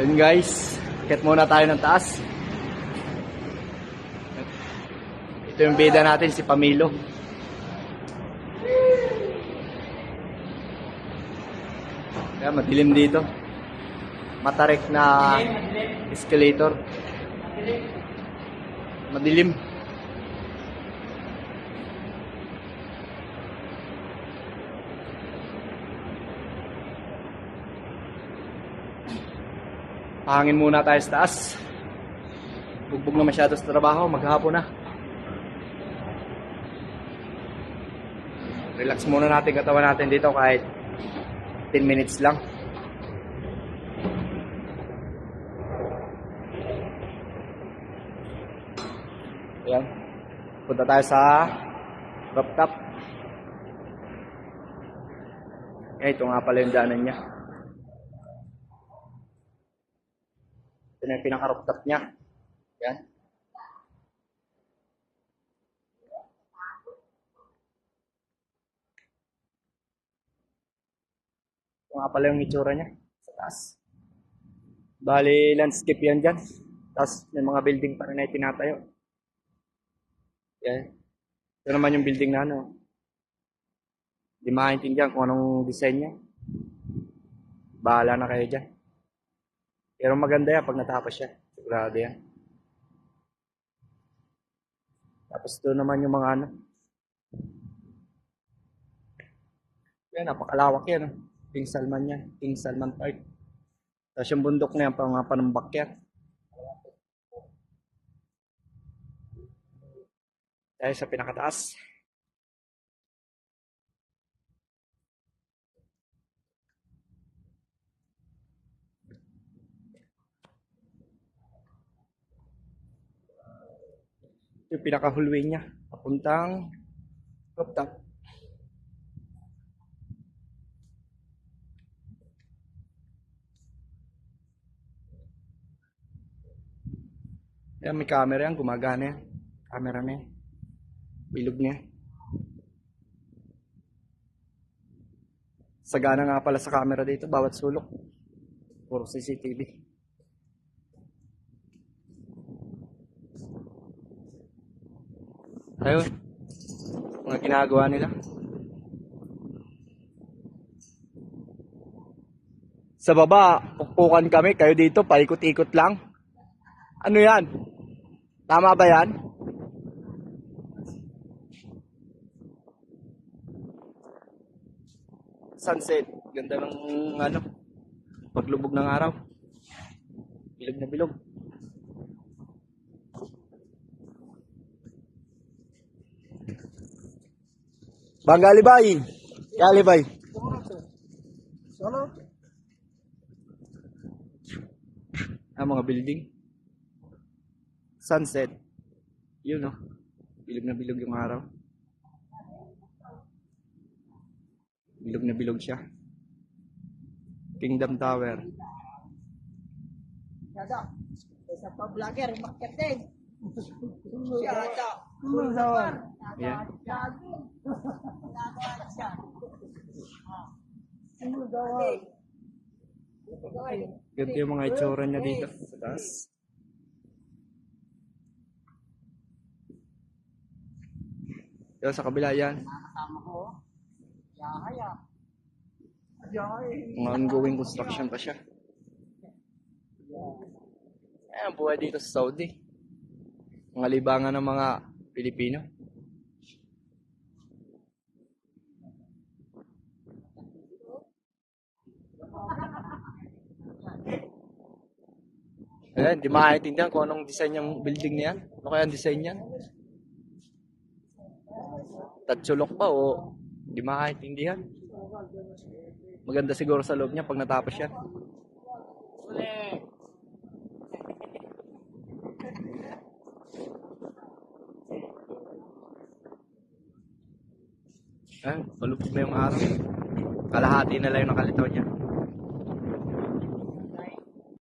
Ayun guys, akit muna tayo ng taas. Ito yung bida natin, si Pamilo. Kaya madilim dito. Matarik na escalator. Madilim. Hangin muna tayo sa taas. Bugbog na masyado sa trabaho, maghapon na. Relax muna natin katawan natin dito kahit 10 minutes lang. Ayan. Punta tayo sa rooftop. Ito nga pala yung daanan niya. Ito na yung pinaka-rooftop niya. Ayan. Ito nga pala yung itsura niya sa taas. Bali, landscape yan dyan. Tapos may mga building pa rin na itinatayo. Yan. Ito naman yung building na ano. Hindi makaintindihan kung anong design niya. Bahala na kayo dyan. Pero maganda yan pag natapos siya. Sigurado yan. Tapos ito naman yung mga ano. Yan, napakalawak yan. King Salman yan. King Salman Park. Tapos yung bundok na yan, pang mga panumbak yan. Tayo sa pinakataas. Yung pinaka-hallway niya. Papuntang rooftop. Yan, may camera yan. Gumagana yan. Camera na yan. Bilog niya. Sagana nga pala sa camera dito. Bawat sulok. Puro CCTV. Ayun. Mga ginagawa nila. Sa baba, pukpukan kami. Kayo dito, paikot-ikot lang. Ano yan? Tama ba yan? Sunset. Ganda ng ano, paglubog ng araw. Bilog na bilog. Bang Galibay. Galibay. Solo. Mga building. Sunset. Yun no. Bilog na bilog yung araw. Bilog na bilog siya. Kingdom Tower. Yada. Isa pa vlogger, marketing. Yada. Ayan. Ganito yung mga itsura niya dito sa taas. Yan sa kabila yan. Mga ongoing construction pa siya. Ayan, buhay dito sa Saudi. Mga libangan ng mga Pilipino. Ayan, di makaintindihan kung anong design yung building niya. Ano kaya ang design niyan? Tatsulok pa o di makaintindihan. Maganda siguro sa loob niya pag natapos yan. Ayan, palupok na yung araw. Kalahati na lang yung nakalitaw niya.